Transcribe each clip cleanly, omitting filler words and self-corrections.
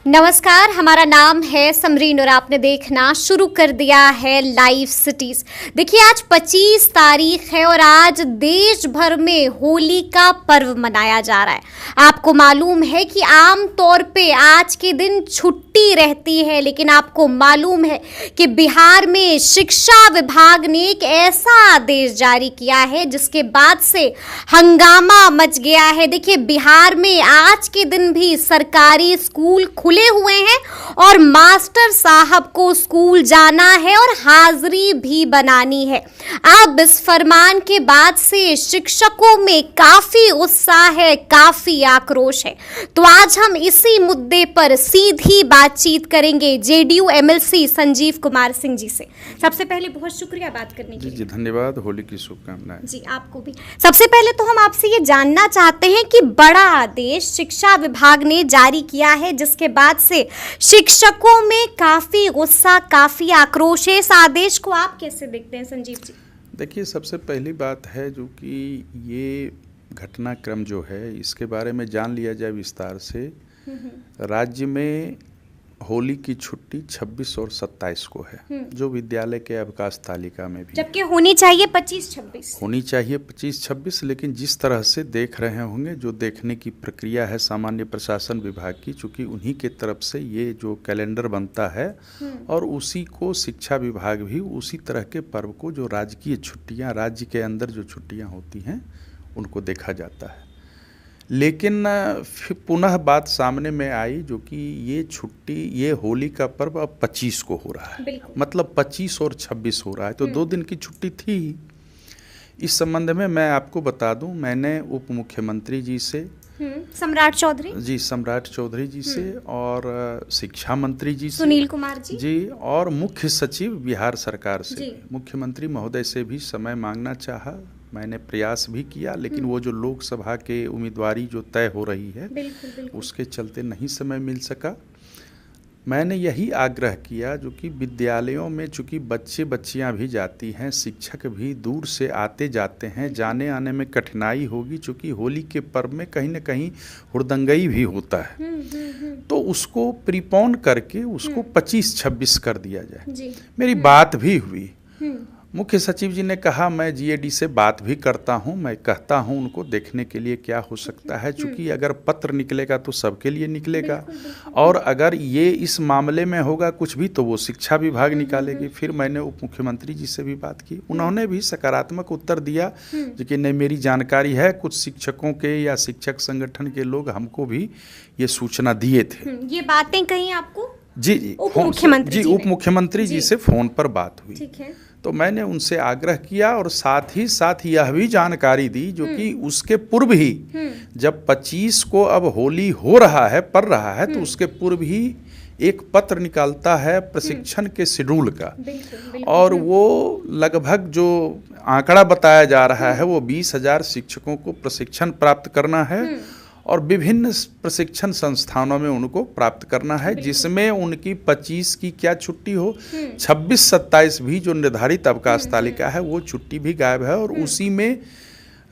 नमस्कार, हमारा नाम है समरीन और आपने देखना शुरू कर दिया है लाइव सिटीज। देखिए, आज 25 तारीख है और आज देश भर में होली का पर्व मनाया जा रहा है। आपको मालूम है कि आम तौर पे आज के दिन छुट्टी रहती है, लेकिन आपको मालूम है कि बिहार में शिक्षा विभाग ने एक ऐसा आदेश जारी किया है जिसके बाद से हंगामा मच गया है। देखिए, बिहार में आज के दिन भी सरकारी स्कूल खुले हुए हैं और मास्टर साहब को स्कूल जाना है और हाजिरी भी बनानी है। अब इस फरमान के बाद से शिक्षकों में काफी उत्साह है, काफी आक्रोश है। तो आज हम इसी मुद्दे पर सीधी बातचीत करेंगे जेडीयू एमएलसी संजीव कुमार सिंह जी से। सबसे पहले बहुत शुक्रिया बात करने के लिए। जी धन्यवाद, होली की शुभकामनाएं। जी आपको भी। सबसे पहले तो हम आपसे ये जानना चाहते हैं कि बड़ा आदेश शिक्षा विभाग ने जारी किया है जिसके बाद से शिक्षकों में काफी गुस्सा, काफी आक्रोश है। इस आदेश को आप कैसे देखते हैं संजीव जी? देखिए, सबसे पहली बात है जो कि ये घटनाक्रम जो है इसके बारे में जान लिया जाए विस्तार से। राज्य में होली की छुट्टी 26 और 27 को है, जो विद्यालय के अवकाश तालिका में भी, जबकि होनी चाहिए 25-26 होनी चाहिए 25-26। लेकिन जिस तरह से देख रहे होंगे, जो देखने की प्रक्रिया है सामान्य प्रशासन विभाग की, चूंकि उन्हीं के तरफ से ये जो कैलेंडर बनता है और उसी को शिक्षा विभाग भी उसी तरह के पर्व को, जो राजकीय छुट्टियां, राज्य के अंदर जो छुट्टियां होती हैं उनको देखा जाता है। लेकिन फिर पुनः बात सामने में आई जो कि ये छुट्टी, ये होली का पर्व अब 25 को हो रहा है, मतलब 25 और 26 हो रहा है, तो 2 दिन की छुट्टी थी। इस संबंध में मैं आपको बता दूं, मैंने उप मुख्यमंत्री जी से, सम्राट चौधरी जी, सम्राट चौधरी जी से, और शिक्षा मंत्री जी से, सुनील कुमार जी, और मुख्य सचिव बिहार सरकार से, मुख्यमंत्री महोदय से भी समय मांगना चाहा। मैंने प्रयास भी किया, लेकिन वो जो लोकसभा के उम्मीदवारी जो तय हो रही है, बिल्कुल। उसके चलते नहीं समय मिल सका। मैंने यही आग्रह किया जो कि विद्यालयों में चूँकि बच्चियाँ भी जाती हैं, शिक्षक भी दूर से आते जाते हैं, जाने आने में कठिनाई होगी, चूँकि होली के पर्व में कहीं न कहीं हुड़दंगई भी होता है, तो उसको प्रीपोन करके उसको 25-26 कर दिया जाए। मेरी बात भी हुई, मुख्य सचिव जी ने कहा मैं जीएडी से बात भी करता हूं, मैं कहता हूं उनको देखने के लिए क्या हो सकता है, चूंकि अगर पत्र निकलेगा तो सबके लिए निकलेगा, और अगर ये इस मामले में होगा कुछ भी तो वो शिक्षा विभाग निकालेगी। फिर मैंने उप मुख्यमंत्री जी से भी बात की, उन्होंने भी सकारात्मक उत्तर दिया कि नहीं, मेरी जानकारी है, कुछ शिक्षकों के या शिक्षक संगठन के लोग हमको भी ये सूचना दिए थे। ये बातें कहीं आपको? जी, उप मुख्यमंत्री जी से फोन पर बात हुई। ठीक है। तो मैंने उनसे आग्रह किया और साथ ही साथ यह भी जानकारी दी जो कि उसके पूर्व ही, जब 25 को अब होली हो रहा है, पड़ रहा है, तो उसके पूर्व ही एक पत्र निकालता है प्रशिक्षण के शेड्यूल का, और वो लगभग जो आंकड़ा बताया जा रहा है वो 20,000 शिक्षकों को प्रशिक्षण प्राप्त करना है और विभिन्न प्रशिक्षण संस्थानों में उनको प्राप्त करना है, जिसमें उनकी 25 की क्या छुट्टी हो, 26-27 भी जो निर्धारित अवकाश तालिका है वो छुट्टी भी गायब है, और उसी में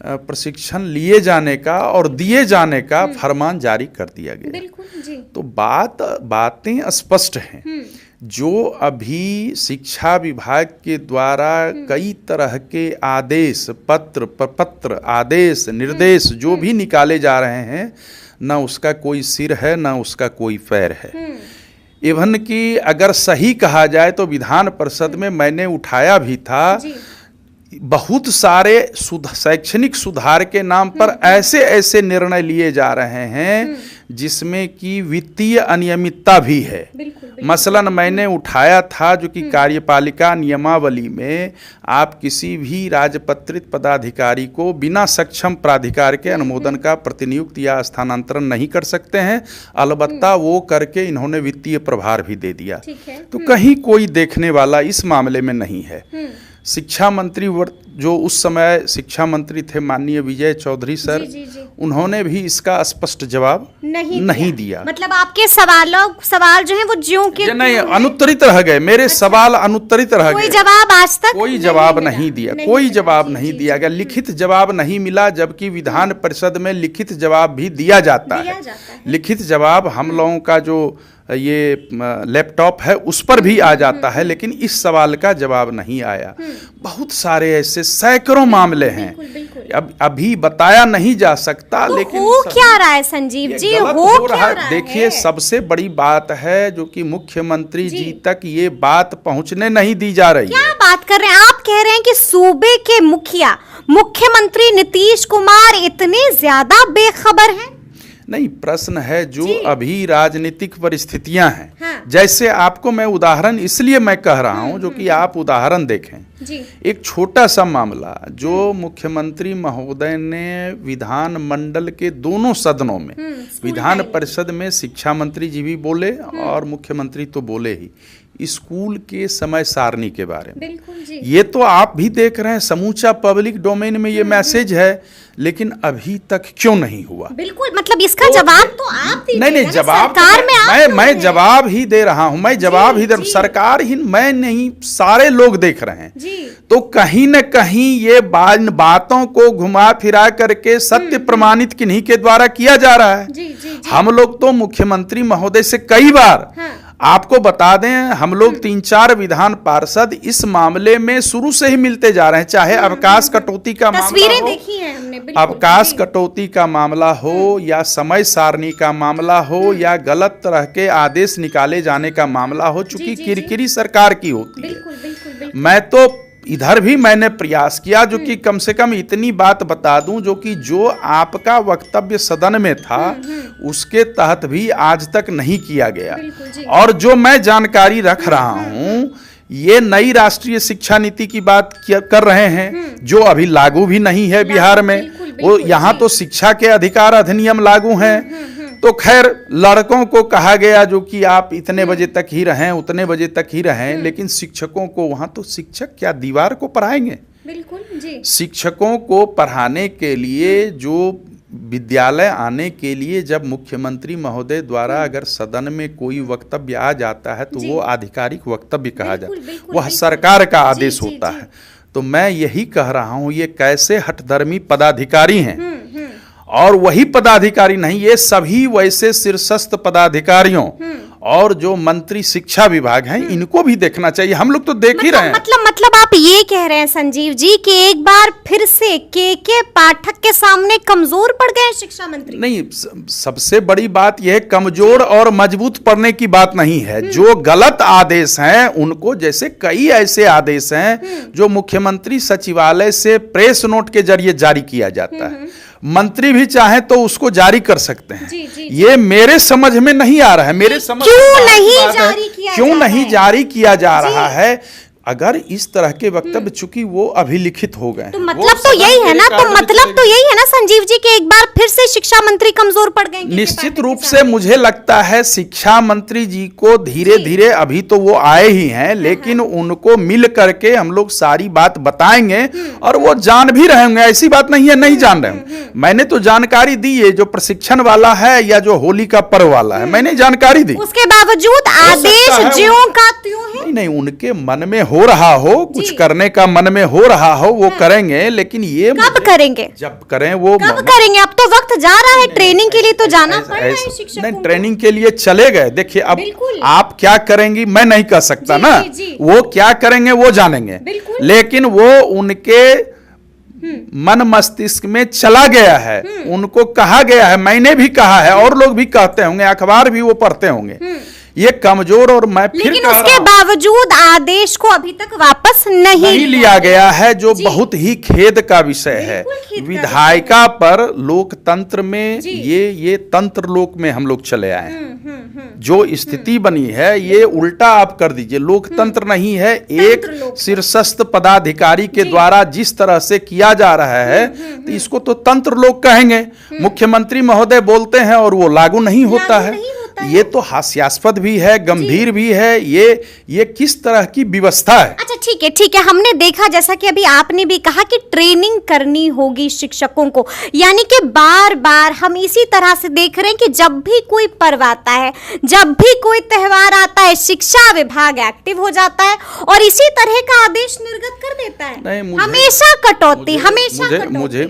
प्रशिक्षण लिए जाने का और दिए जाने का फरमान जारी कर दिया गया। तो बातें स्पष्ट हैं। जो अभी शिक्षा विभाग के द्वारा कई तरह के आदेश, पत्र आदेश, निर्देश जो भी निकाले जा रहे हैं, ना उसका कोई सिर है, ना उसका कोई पैर है। इवन कि अगर सही कहा जाए तो विधान परिषद में मैंने उठाया भी था, बहुत सारे शैक्षणिक सुधार के नाम पर ऐसे निर्णय लिए जा रहे हैं जिसमें कि वित्तीय अनियमितता भी है। मसलन मैंने उठाया था जो कि कार्यपालिका नियमावली में आप किसी भी राजपत्रित पदाधिकारी को बिना सक्षम प्राधिकार के अनुमोदन का प्रतिनियुक्त या स्थानांतरण नहीं कर सकते हैं, अलबत्ता वो करके इन्होंने वित्तीय प्रभार भी दे दिया। तो कहीं कोई देखने वाला इस मामले में नहीं है। शिक्षा मंत्री जो उस समय शिक्षा मंत्री थे माननीय विजय चौधरी सर, उन्होंने भी इसका स्पष्ट जवाब नहीं दिया। मतलब आपके सवाल जो है वो ज्यों के नहीं, अनुत्तरित रह गए। मेरे सवाल अनुत्तरित रह गए। कोई जवाब आज तक कोई जवाब नहीं दिया, कोई जवाब नहीं दिया गया। लिखित जवाब नहीं मिला, जबकि विधान परिषद में लिखित जवाब भी दिया जाता है। लिखित जवाब हम लोगों का जो ये लैपटॉप है उस पर भी आ जाता है, लेकिन इस सवाल का जवाब नहीं आया। बहुत सारे ऐसे सैकड़ों मामले हैं, अब अभी बताया नहीं जा सकता। तो लेकिन हो क्या रहा है संजीव जी, हो क्या रहा है? देखिए, सबसे बड़ी बात है जो कि मुख्यमंत्री जी तक ये बात पहुंचने नहीं दी जा रही है। क्या बात कर रहे हैं आप? कह रहे हैं कि सूबे के मुख्यमंत्री नीतीश कुमार इतने ज्यादा बेखबर हैं? नहीं, प्रश्न है जो अभी राजनीतिक परिस्थितियां हैं। हाँ। जैसे आपको मैं उदाहरण इसलिए मैं कह रहा हूं जो कि आप उदाहरण देखें। जी। एक छोटा सा मामला जो मुख्यमंत्री महोदय ने विधान मंडल के दोनों सदनों में, विधान परिषद में शिक्षा मंत्री जी भी बोले और मुख्यमंत्री तो बोले ही, स्कूल के समय सारणी के बारे में। बिल्कुल जी। ये तो आप भी देख रहे हैं, समूचा पब्लिक डोमेन में ये मैसेज है, लेकिन अभी तक क्यों नहीं हुआ? बिल्कुल, मतलब इसका जवाब तो आप दीजिए। नहीं, जवाब सरकार में आप मैं जवाब ही दे रहा हूं, मैं जवाब ही दे रहा हूं। सरकार ही मैं नहीं, सारे लोग देख रहे हैं जी। तो कहीं न कहीं ये बातों को घुमा फिरा करके सत्य प्रमाणित किन्हीं के द्वारा किया जा रहा है। जी, जी, जी। हम लोग तो मुख्यमंत्री महोदय से कई बार, हाँ। आपको बता दें, हम लोग 3-4 विधान पार्षद इस मामले में शुरू से ही मिलते जा रहे हैं, चाहे अवकाश कटौती का मामला तस्वीरें देखी हैं हमने। अवकाश कटौती का मामला हो या समय सारणी का मामला हो या गलत तरह के आदेश निकाले जाने का मामला हो, चूंकि किरकिरी सरकार की होती है। मैं तो इधर भी मैंने प्रयास किया जो कि कम से कम इतनी बात बता दूं जो कि जो आपका वक्तव्य सदन में था उसके तहत भी आज तक नहीं किया गया। और जो मैं जानकारी रख रहा हूं, ये नई राष्ट्रीय शिक्षा नीति की बात कर रहे हैं जो अभी लागू भी नहीं है बिहार में। वो यहाँ तो शिक्षा के अधिकार अधिनियम लागू हैं। तो खैर, लड़कों को कहा गया जो कि आप इतने बजे तक ही रहें, उतने बजे तक ही रहें, लेकिन शिक्षकों को वहाँ तो शिक्षक क्या दीवार को पढ़ाएंगे? बिल्कुल जी। शिक्षकों को पढ़ाने के लिए, जो विद्यालय आने के लिए जब मुख्यमंत्री महोदय द्वारा अगर सदन में कोई वक्तव्य आ जाता है तो वो आधिकारिक वक्तव्य कहा जाता है, वह सरकार का आदेश होता है। तो मैं यही कह रहा हूँ, ये कैसे हठधर्मी पदाधिकारी हैं, और वही पदाधिकारी नहीं, ये सभी वैसे शीर्षस्थ पदाधिकारियों और जो मंत्री शिक्षा विभाग हैं, इनको भी देखना चाहिए। हम लोग तो देख ही रहे हैं। मतलब आप ये कह रहे हैं संजीव जी कि एक बार फिर से के पाठक के सामने कमजोर पड़ गए शिक्षा मंत्री? नहीं, सबसे बड़ी बात यह कमजोर और मजबूत पड़ने की बात नहीं है। जो गलत आदेश हैं उनको, जैसे कई ऐसे आदेश हैं जो मुख्यमंत्री सचिवालय से प्रेस नोट के जरिए जारी किया जाता है, मंत्री भी चाहे तो उसको जारी कर सकते हैं। जी। ये मेरे समझ में नहीं आ रहा है। मेरे समझ क्यों नहीं जारी किया जा रहा है? अगर इस तरह के वक्तव्य, चूंकि वो अभिलिखित हो गए, तो मतलब तो यही है ना, संजीव जी कि एक बार फिर से शिक्षा मंत्री कमजोर पड़ गए। निश्चित रूप से मुझे लगता है शिक्षा मंत्री जी को धीरे धीरे, अभी तो वो आए ही हैं, लेकिन उनको मिल करके हम लोग सारी बात बताएंगे और वो जान भी रहे होंगे। ऐसी बात नहीं है नहीं जान रहे होंगे। मैंने तो जानकारी दी है, जो प्रशिक्षण वाला है या जो होली का पर्व वाला है, मैंने जानकारी दी। उसके बावजूद आदेश ज्यों का त्यों है। नहीं, उनके मन में हो रहा हो, कुछ करने का मन में हो रहा हो, वो करेंगे, लेकिन ये कब करेंगे? जब करें वो कब करेंगे? अब तो वक्त जा रहा है, ट्रेनिंग के लिए तो जाना पड़ रहा है शिक्षकों को। नहीं, ट्रेनिंग के लिए चले गए। देखिए, अब आप क्या करेंगी मैं नहीं कह सकता ना, वो क्या करेंगे वो जानेंगे, लेकिन वो उनके मन मस्तिष्क में चला गया है, उनको कहा गया है, मैंने भी कहा है और लोग भी कहते होंगे, अखबार भी वो पढ़ते होंगे, ये कमजोर। और मैं फिर लेकिन उसके बावजूद आदेश को अभी तक वापस नहीं लिया गया है, जो बहुत ही खेद का विषय है। विधायिका पर लोकतंत्र में ये तंत्र लोक में हम लोग चले आए हैं। जो स्थिति बनी है ये उल्टा आप कर दीजिए, लोकतंत्र नहीं है, एक शीर्षस्थ पदाधिकारी के द्वारा जिस तरह से किया जा रहा है, तो इसको तो तंत्र लोक कहेंगे। मुख्यमंत्री महोदय बोलते हैं और वो लागू नहीं होता है। ये तो हास्यास्पद भी है, गंभीर भी है। ये किस तरह की व्यवस्था है? अच्छा ठीक है, हमने देखा, जैसा कि अभी आपने भी कहा कि ट्रेनिंग करनी होगी शिक्षकों को, यानी कि बार बार हम इसी तरह से देख रहे हैं कि जब भी कोई पर्व आता है, जब भी कोई त्योहार आता है, शिक्षा विभाग एक्टिव हो जाता है और इसी तरह का आदेश निर्गत कर देता है। हमेशा कटौती,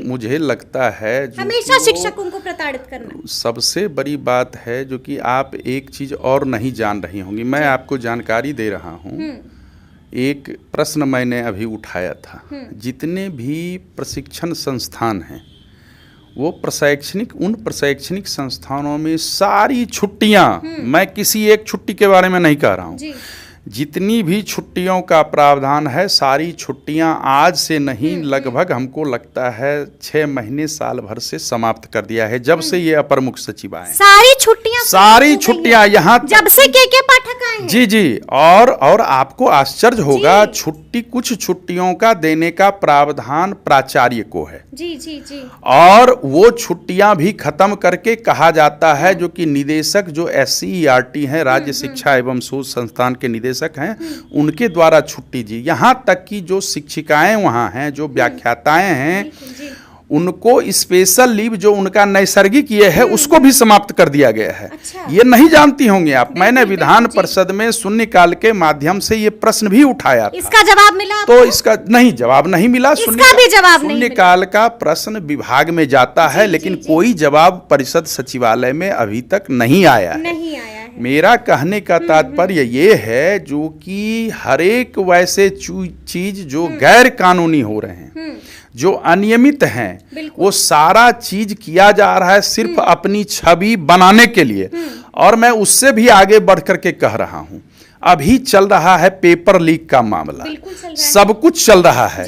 मुझे लगता है हमेशा शिक्षकों को प्रताड़ित करना। सबसे बड़ी बात है जो कि आप एक चीज और नहीं जान रही होंगी, मैं आपको जानकारी दे रहा हूँ। एक प्रश्न मैंने अभी उठाया था, जितने भी प्रशिक्षण संस्थान हैं वो उन प्रशैक्षणिक संस्थानों में सारी छुट्टियां, मैं किसी एक छुट्टी के बारे में नहीं कह रहा हूँ, जितनी भी छुट्टियों का प्रावधान है सारी छुट्टियां आज से नहीं, लगभग हमको लगता है 6 महीने साल भर से समाप्त कर दिया है, जब से ये अपर मुख्य सचिव आए। सारी छुट्टियां यहाँ जब से के पाठक आए हैं। जी जी, और आपको आश्चर्य होगा, कुछ छुट्टियों का देने का प्रावधान प्राचार्य को है। जी जी जी। और वो छुट्टियां भी खत्म करके कहा जाता है, जो कि निदेशक जो SCERT हैं, राज्य शिक्षा एवं शोध संस्थान के निदेशक हैं, उनके द्वारा छुट्टी जी। यहाँ तक कि जो शिक्षिकाएं वहाँ हैं, जो व्याख्याताएं हैं, उनको स्पेशल लीव जो उनका नैसर्गिक ये है उसको भी समाप्त कर दिया गया है। अच्छा। ये नहीं जानती होंगी आप, मैंने विधान परिषद में शून्यकाल के माध्यम से ये प्रश्न भी उठाया था। इसका जवाब मिला तो इसका नहीं जवाब नहीं मिला। इसका भी जवाब नहीं मिला। शून्यकाल का प्रश्न विभाग में जाता है, लेकिन कोई जवाब परिषद सचिवालय में अभी तक नहीं आया है। मेरा कहने का तात्पर्य ये है, जो कि हर एक वैसे चीज जो गैर कानूनी हो रहे हैं, जो अनियमित हैं, वो सारा चीज किया जा रहा है सिर्फ अपनी छवि बनाने के लिए। और मैं उससे भी आगे बढ़ करके कह रहा हूं, अभी चल रहा है पेपर लीक का मामला, सब कुछ चल रहा है।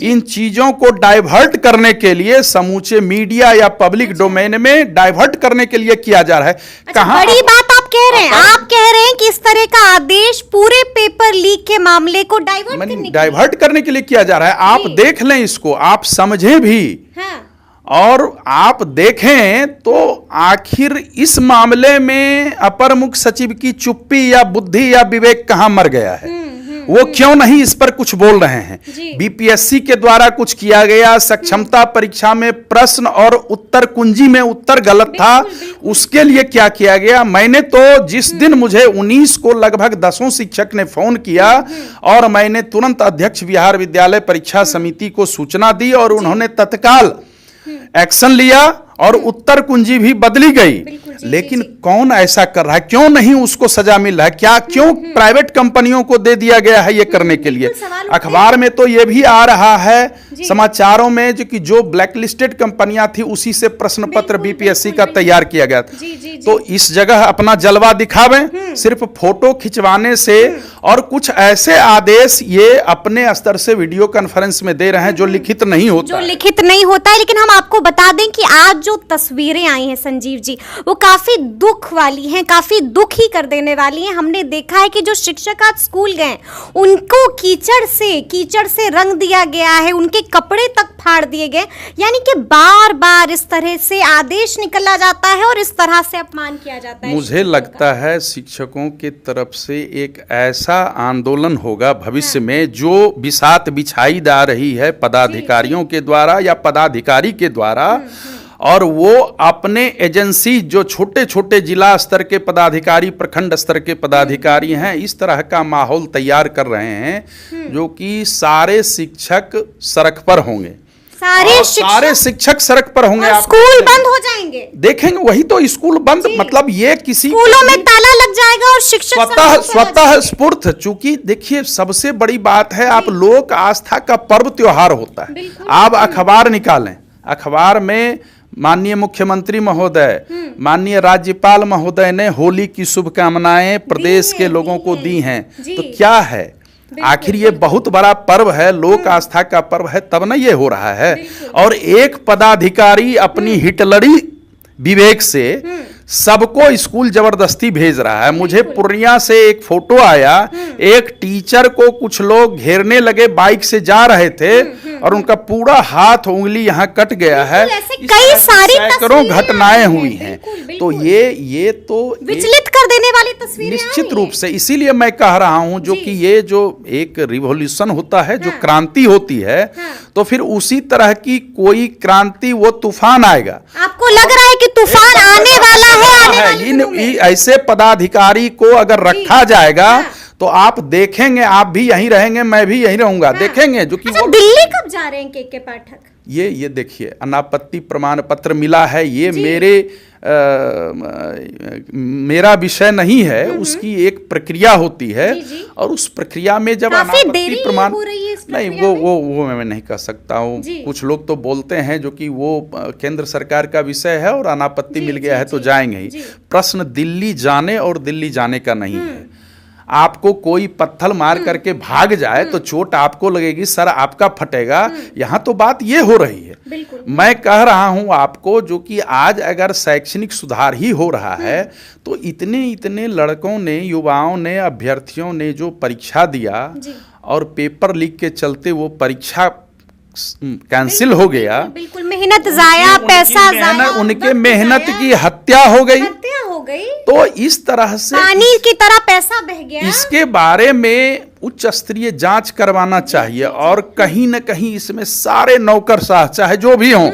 इन चीजों को डाइवर्ट करने के लिए समूचे मीडिया या पब्लिक डोमेन में डाइवर्ट करने के लिए किया जा रहा है। कहां बड़ी बात आप कह रहे हैं? आप कह रहे हैं कि इस तरह का आदेश पूरे पेपर लीक के मामले को डाइवर्ट करने के लिए किया जा रहा है। आप देख लें इसको, आप समझें भी। हाँ। और आप देखें तो आखिर इस मामले में अपर मुख्य सचिव की चुप्पी या बुद्धि या विवेक कहां मर गया है? वो क्यों नहीं इस पर कुछ बोल रहे हैं? BPSC के द्वारा कुछ किया गया, सक्षमता परीक्षा में प्रश्न और उत्तर कुंजी में उत्तर गलत था, उसके लिए क्या किया गया? मैंने तो जिस दिन मुझे 19 को लगभग 10 शिक्षक ने फोन किया और मैंने तुरंत अध्यक्ष बिहार विद्यालय परीक्षा समिति को सूचना दी और उन्होंने तत्काल एक्शन लिया और उत्तर कुंजी भी बदली गई। लेकिन कौन ऐसा कर रहा है? क्यों नहीं उसको सजा मिल रहा है? क्यों प्राइवेट कंपनियों को दे दिया गया है ये करने के लिए? अखबार में तो ये भी आ रहा है, समाचारों में, जो ब्लैक लिस्टेड कंपनियां थी उसी से प्रश्न पत्र BPSC का तैयार किया गया था। तो इस जगह अपना जलवा दिखावें सिर्फ फोटो खिंचवाने से, और कुछ ऐसे आदेश ये अपने स्तर से वीडियो कॉन्फ्रेंस में दे रहे हैं जो लिखित नहीं होता है। लेकिन हम आपको बता दें कि आज जो तस्वीरें आई हैं संजीव जी, वो काफी दुख वाली हैं, काफी दुख ही कर देने वाली हैं। हमने देखा है कि जो शिक्षक आज स्कूल गए उनको कीचड़ से रंग दिया गया है, उनके कपड़े तक फाड़ दिए गए। यानी कि बार बार इस तरह से आदेश निकला जाता है और इस तरह से अपमान किया जाता है। मुझे लगता है शिक्षकों के तरफ से एक ऐसा आंदोलन होगा भविष्य में, जो बिसात बिछाई जा रही है पदाधिकारियों के द्वारा या पदाधिकारी के द्वारा, और वो अपने एजेंसी जो छोटे छोटे जिला स्तर के पदाधिकारी, प्रखंड स्तर के पदाधिकारी हैं, इस तरह का माहौल तैयार कर रहे हैं, जो कि सारे शिक्षक सड़क पर होंगे। सारे शिक्षक सड़क पर होंगे, स्कूल बंद हो जाएंगे। देखेंगे, वही तो, स्कूल बंद, मतलब ये किसी स्कूलों में ताला लग जाएगा और शिक्षक स्वतः स्फूर्त। चूंकि देखिए सबसे बड़ी बात है, आप लोक आस्था का पर्व त्योहार होता है। आप अखबार निकालें, अखबार में माननीय मुख्यमंत्री महोदय, माननीय राज्यपाल महोदय ने होली की शुभकामनाएं प्रदेश के लोगों को दी हैं। तो क्या है, आखिर ये बहुत बड़ा पर्व है, लोक आस्था का पर्व है, तब न ये हो रहा है। और एक पदाधिकारी अपनी हिटलरी विवेक से सबको स्कूल जबरदस्ती भेज रहा है। मुझे पूर्णिया से एक फोटो आया, एक टीचर को कुछ लोग घेरने लगे, बाइक से जा रहे थे और उनका पूरा हाथ उंगली यहाँ कट गया है। कई सारी सैकड़ों घटनाएं हुई हैं। तो ये तो विचलित कर देने वाली तस्वीरें निश्चित रूप से, इसीलिए मैं कह रहा हूं, जो कि ये जो एक रिवॉल्यूशन होता है, जो क्रांति होती है, तो फिर उसी तरह की कोई क्रांति, वो तूफान आएगा। आपको लग रहा है कि तूफान आने वाला है? इन ऐसे पदाधिकारी को अगर रखा जाएगा तो आप देखेंगे, आप भी यहीं रहेंगे, मैं भी यहीं रहूंगा, देखेंगे। जो कि दिल्ली कब जा रहे हैं के पाठक? ये देखिए, अनापत्ति प्रमाण पत्र मिला है, ये मेरा विषय नहीं है, उसकी एक प्रक्रिया होती है। और उस प्रक्रिया में जब अनापत्ति प्रमाण नहीं, वो मैं नहीं कह सकता हूँ। कुछ लोग तो बोलते हैं जो कि वो केंद्र सरकार का विषय है और अनापत्ति मिल गया है तो जाएंगे ही। प्रश्न दिल्ली जाने और दिल्ली जाने का नहीं है। आपको कोई पत्थर मार करके भाग जाए तो चोट आपको लगेगी, सर आपका फटेगा। यहाँ तो बात ये हो रही है। मैं कह रहा हूँ आपको, जो कि आज अगर शैक्षणिक सुधार ही हो रहा है तो इतने इतने लड़कों ने, युवाओं ने, अभ्यर्थियों ने जो परीक्षा दिया और पेपर लीक के चलते वो परीक्षा कैंसिल हो गया, बिल्कुल मेहनत जाया, पैसा जाया, उनके मेहनत की हत्या हो गई। तो इस तरह से पानी की तरह पैसा बह गया। इसके बारे में उच्च स्तरीय जांच करवाना चाहिए और कहीं न कहीं इसमें सारे नौकरशाह चाहे जो भी हों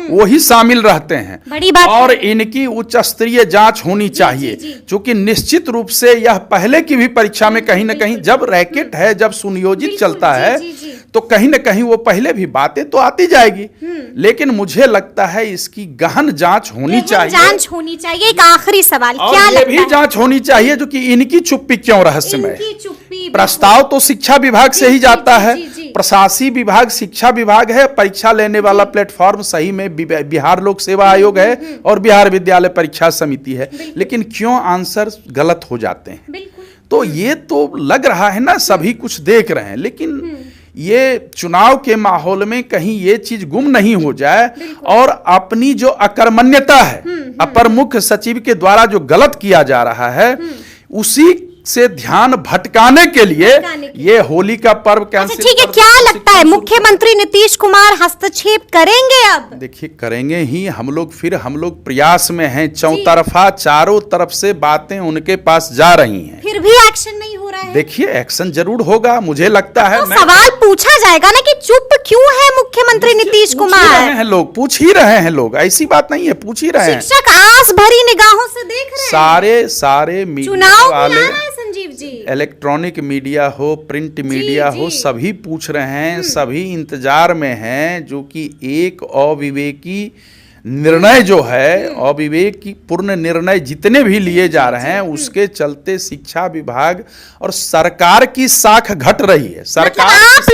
वो ही शामिल रहते हैं। बड़ी बात और इनकी उच्च स्तरीय जांच होनी चाहिए, क्योंकि निश्चित रूप से यह पहले की भी परीक्षा में कहीं न कहीं जब रैकेट है, जब सुनियोजित चलता है तो कहीं न कहीं वो पहले भी बातें तो आती जाएगी। लेकिन मुझे लगता है इसकी गहन जांच होनी चाहिए। जांच होनी चाहिए। एक आखिरी सवाल, क्या ये भी जांच होनी चाहिए जो कि इनकी चुप्पी क्यों रहस्यमय। प्रस्ताव तो शिक्षा विभाग से ही जाता है, प्रशासनिक विभाग शिक्षा विभाग है, परीक्षा लेने वाला प्लेटफॉर्म सही में बिहार लोक सेवा आयोग है और बिहार विद्यालय परीक्षा समिति है, लेकिन क्यों आंसर गलत हो जाते हैं। तो ये तो लग रहा है ना सभी कुछ देख रहे हैं, लेकिन ये चुनाव के माहौल में कहीं ये चीज गुम नहीं हो जाए और अपनी जो अकर्मण्यता है, अपर मुख्य सचिव के द्वारा जो गलत किया जा रहा है उसी से ध्यान भटकाने के लिए ये होली का पर्व कैंसिल। अच्छा ठीक है, क्या लगता है मुख्यमंत्री नीतीश कुमार हस्तक्षेप करेंगे? अब देखिए करेंगे ही, हम लोग प्रयास में हैं, चौतरफा चारों तरफ से बातें उनके पास जा रही हैं, फिर भी एक्शन नहीं हो रहा है। देखिए एक्शन जरूर होगा, मुझे लगता है। तो सवाल पूछा जाएगा ना कि चुप क्यों है मुख्यमंत्री नीतीश कुमार? लोग पूछ ही रहे हैं, लोग ऐसी बात नहीं है, पूछ ही रहे हैं। शिक्षक आस भरी निगाहों से देख रहे हैं। सारे चुनाव वाले संजीव जी, इलेक्ट्रॉनिक मीडिया हो, प्रिंट मीडिया हो, सभी पूछ रहे हैं, सभी इंतजार में हैं, जो कि एक अविवेकी निर्णय जो है, अविवेकी पूर्ण निर्णय जितने भी लिए जा रहे हैं उसके चलते शिक्षा विभाग और सरकार की साख घट रही है। सरकार आप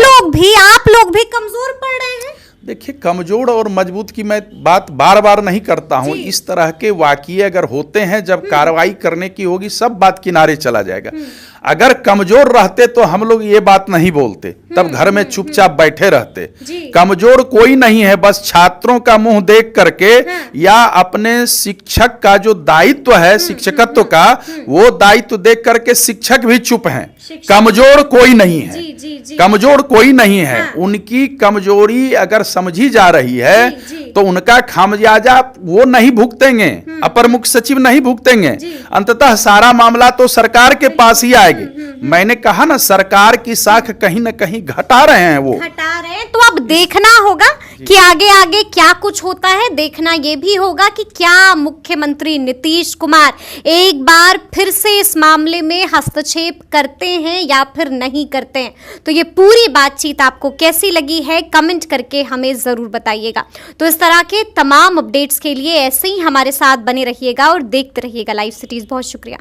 लोग भी कमजोर पड़ रहे हैं। देखिए कमजोर और मजबूत की मैं बात बार बार नहीं करता हूं, इस तरह के वाकये अगर होते हैं, जब कार्रवाई करने की होगी सब बात किनारे चला जाएगा। अगर कमजोर रहते तो हम लोग ये बात नहीं बोलते, तब घर में चुपचाप बैठे रहते। कमजोर कोई नहीं है, बस छात्रों का मुंह देख करके या अपने शिक्षक का जो दायित्व है शिक्षकत्व का, वो दायित्व देख करके शिक्षक भी चुप हैं। कमजोर कोई नहीं है, कमजोर कोई नहीं है। उनकी कमजोरी अगर समझी जा रही है तो उनका खामियाजा वो नहीं भुगतेंगे, अपर मुख्य सचिव नहीं भुगतेंगे, अंततः सारा मामला तो सरकार के पास ही आएगी। मैंने कहा ना, सरकार की साख कहीं ना कहीं घटा रहे हैं, वो घटा रहे हैं। तो अब देखना होगा कि आगे आगे क्या कुछ होता है। देखना ये भी होगा कि क्या मुख्यमंत्री नीतीश कुमार एक बार फिर से इस मामले में हस्तक्षेप करते हैं या फिर नहीं करते हैं। तो ये पूरी बातचीत आपको कैसी लगी है, कमेंट करके हमें जरूर बताइएगा। तो इस तरह के तमाम अपडेट्स के लिए ऐसे ही हमारे साथ बने रहिएगा और देखते रहिएगा लाइव सिटीज। बहुत शुक्रिया।